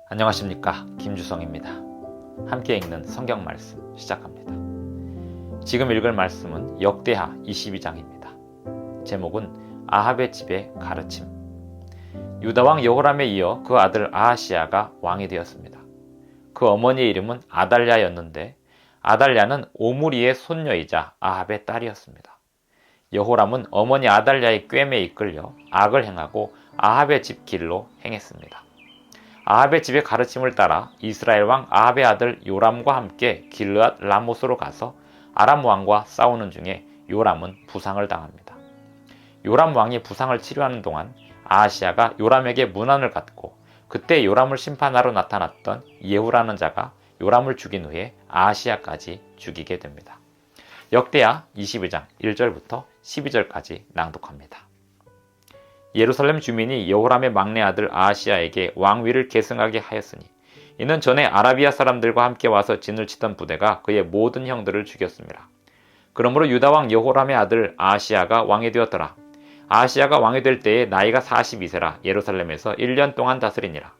안녕하십니까, 김주성입니다. 함께 읽는 성경 말씀 시작합니다. 지금 읽을 말씀은 역대하 22장입니다. 제목은 아합의 집의 가르침. 유다왕 여호람에 이어 그 아들 아하시야가 왕이 되었습니다. 그 어머니의 이름은 아달랴였는데 아달랴는 오므리의 손녀이자 아합의 딸이었습니다. 여호람은 어머니 아달랴의 꾀에 이끌려 악을 행하고 아합의 집 길로 행했습니다. 아합의 집의 가르침을 따라 이스라엘 왕 아합의 아들 요람과 함께 길르앗 라못으로 가서 아람 왕과 싸우는 중에 요람은 부상을 당합니다. 요람 왕이 부상을 치료하는 동안 아하시야가 요람에게 문안을 갖고 그때 요람을 심판하러 나타났던 예후라는 자가 요람을 죽인 후에 아하시야까지 죽이게 됩니다. 역대하 22장 1절부터 12절까지 낭독합니다. 예루살렘 주민이 여호람의 막내 아들 아하시야에게 왕위를 계승하게 하였으니 이는 전에 아라비아 사람들과 함께 와서 진을 치던 부대가 그의 모든 형들을 죽였습니다. 그러므로 유다 왕 여호람의 아들 아하시야가 왕이 되었더라. 아하시야가 왕이 될 때에 나이가 42세라 예루살렘에서 1년 동안 다스리니라.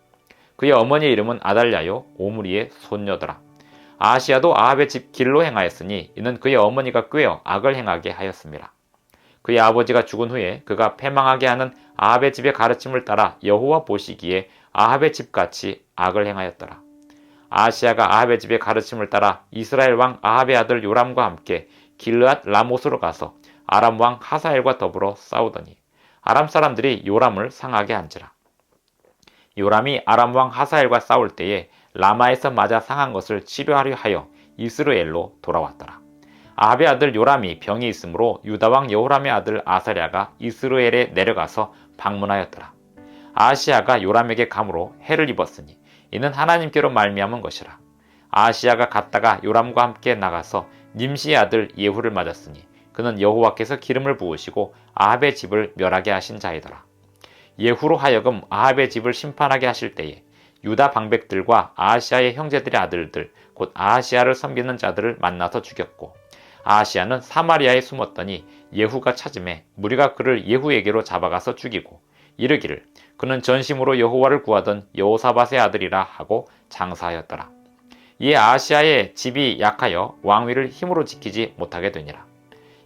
그의 어머니의 이름은 아달랴요 오므리의 손녀더라. 아하시야도 아합의 집 길로 행하였으니 이는 그의 어머니가 꾀어 악을 행하게 하였습니다. 그의 아버지가 죽은 후에 그가 패망하게 하는 아합의 집의 가르침을 따라 여호와 보시기에 아합의 집같이 악을 행하였더라. 아하시야가 아합의 집의 가르침을 따라 이스라엘 왕 아합의 아들 요람과 함께 길르앗 라못으로 가서 아람 왕 하사엘과 더불어 싸우더니 아람 사람들이 요람을 상하게 한지라. 요람이 아람 왕 하사엘과 싸울 때에 라마에서 맞아 상한 것을 치료하려 하여 이스라엘로 돌아왔더라. 아합의 아들 요람이 병이 있으므로 유다 왕 여호람의 아들 아사랴가 이스라엘에 내려가서 방문하였더라. 아하시야가 요람에게 감으로 해를 입었으니 이는 하나님께로 말미암은 것이라. 아하시야가 갔다가 요람과 함께 나가서 님시의 아들 예후를 맞았으니 그는 여호와께서 기름을 부으시고 아합의 집을 멸하게 하신 자이더라. 예후로 하여금 아합의 집을 심판하게 하실 때에 유다 방백들과 아하시야의 형제들의 아들들 곧 아하시야를 섬기는 자들을 만나서 죽였고 아하시야는 사마리아에 숨었더니 예후가 찾음에 무리가 그를 예후에게로 잡아가서 죽이고 이르기를 그는 전심으로 여호와를 구하던 여호사밧의 아들이라 하고 장사하였더라. 이에 아하시야의 집이 약하여 왕위를 힘으로 지키지 못하게 되니라.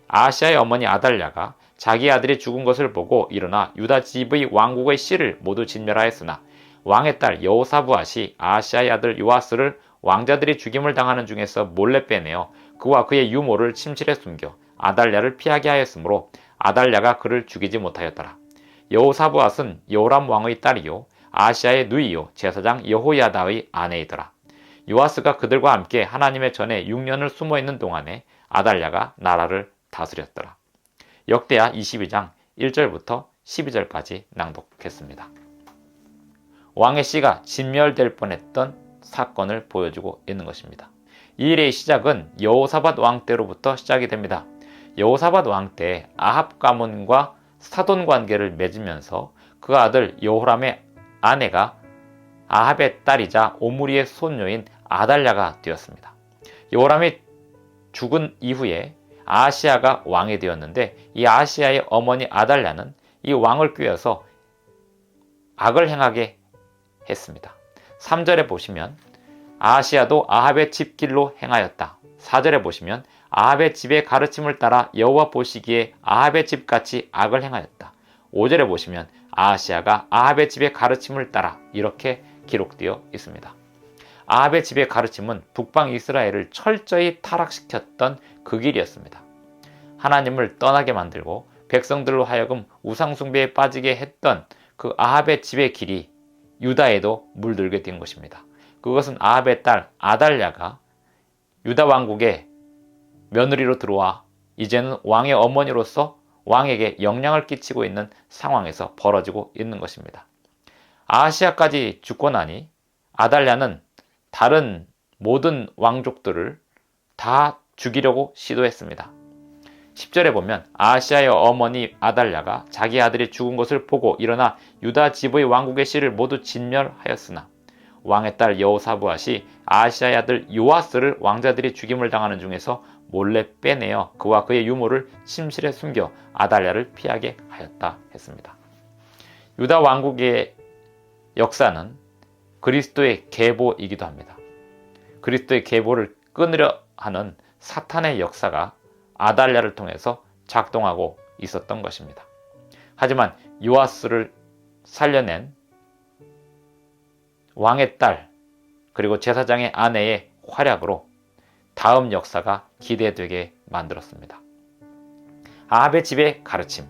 아하시야의 어머니 아달랴가 자기 아들이 죽은 것을 보고 일어나 유다 집의 왕국의 씨를 모두 진멸하였으나 왕의 딸 여호사부앗이 아하시야의 아들 요아스를 왕자들이 죽임을 당하는 중에서 몰래 빼내어 그와 그의 유모를 침실에 숨겨 아달랴를 피하게 하였으므로 아달랴가 그를 죽이지 못하였더라. 여호사부앗은 여호람 왕의 딸이요 아하시야의 누이요 제사장 여호야다의 아내이더라. 요아스가 그들과 함께 하나님의 전에 6년을 숨어있는 동안에 아달랴가 나라를 다스렸더라. 역대하 22장 1절부터 12절까지 낭독했습니다. 왕의 씨가 진멸될 뻔했던 사건을 보여주고 있는 것입니다. 이 일의 시작은 여호사밧 왕 때로부터 시작이 됩니다. 여호사밧 왕 때 아합 가문과 사돈 관계를 맺으면서 그 아들 여호람의 아내가 아합의 딸이자 오므리의 손녀인 아달랴가 되었습니다. 여호람이 죽은 이후에 아하시야가 왕이 되었는데 이 아하시야의 어머니 아달랴는 이 왕을 꾀어서 악을 행하게 했습니다. 3절에 보시면 아하시야도 아합의 집길로 행하였다. 4절에 보시면 아합의 집의 가르침을 따라 여호와 보시기에 아합의 집같이 악을 행하였다. 5절에 보시면 아하시야가 아합의 집의 가르침을 따라 이렇게 기록되어 있습니다. 아합의 집의 가르침은 북방 이스라엘을 철저히 타락시켰던 그 길이었습니다. 하나님을 떠나게 만들고 백성들로 하여금 우상숭배에 빠지게 했던 그 아합의 집의 길이 유다에도 물들게 된 것입니다. 그것은 아합의 딸 아달랴가 유다 왕국의 며느리로 들어와 이제는 왕의 어머니로서 왕에게 영향을 끼치고 있는 상황에서 벌어지고 있는 것입니다. 아하시야까지 죽고 나니 아달랴는 다른 모든 왕족들을 다 죽이려고 시도했습니다. 10절에 보면 아하시야의 어머니 아달랴가 자기 아들이 죽은 것을 보고 일어나 유다 집의 왕국의 씨를 모두 진멸하였으나 왕의 딸 여호사부앗이 아하시야의 아들 요아스를 왕자들이 죽임을 당하는 중에서 몰래 빼내어 그와 그의 유모를 침실에 숨겨 아달랴를 피하게 하였다 했습니다. 유다 왕국의 역사는 그리스도의 계보이기도 합니다. 그리스도의 계보를 끊으려 하는 사탄의 역사가 아달랴를 통해서 작동하고 있었던 것입니다. 하지만 요아스를 살려낸 왕의 딸 그리고 제사장의 아내의 활약으로 다음 역사가 기대되게 만들었습니다. 아합의 집의 가르침,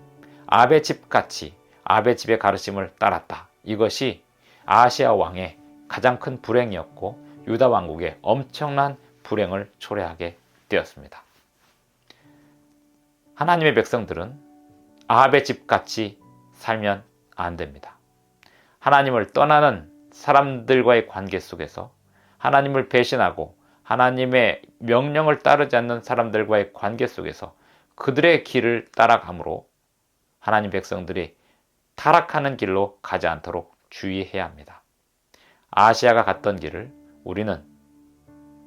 아합의 집같이 아합의 집의 가르침을 따랐다. 이것이 아하시아 왕의 가장 큰 불행이었고 유다 왕국의 엄청난 불행을 초래하게 되었습니다. 하나님의 백성들은 아합의 집같이 살면 안 됩니다. 하나님을 떠나는 사람들과의 관계 속에서 하나님을 배신하고 하나님의 명령을 따르지 않는 사람들과의 관계 속에서 그들의 길을 따라가므로 하나님 백성들이 타락하는 길로 가지 않도록 주의해야 합니다. 아하시아가 갔던 길을 우리는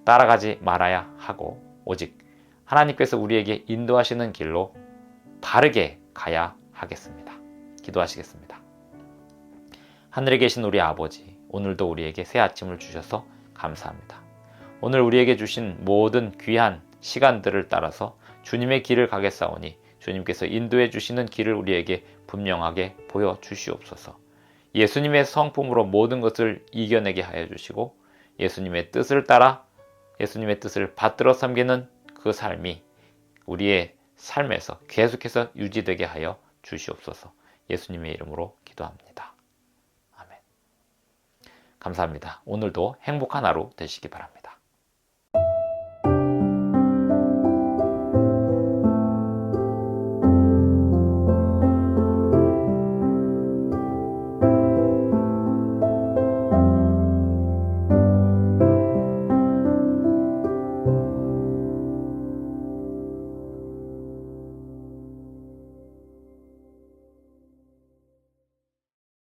따라가지 말아야 하고 오직 하나님께서 우리에게 인도하시는 길로 바르게 가야 하겠습니다. 기도하시겠습니다. 하늘에 계신 우리 아버지, 오늘도 우리에게 새 아침을 주셔서 감사합니다. 오늘 우리에게 주신 모든 귀한 시간들을 따라서 주님의 길을 가겠사오니 주님께서 인도해 주시는 길을 우리에게 분명하게 보여주시옵소서. 예수님의 성품으로 모든 것을 이겨내게 하여 주시고 예수님의 뜻을 따라 예수님의 뜻을 받들어 섬기는 그 삶이 우리의 삶에서 계속해서 유지되게 하여 주시옵소서. 예수님의 이름으로 기도합니다. 아멘. 감사합니다. 오늘도 행복한 하루 되시기 바랍니다.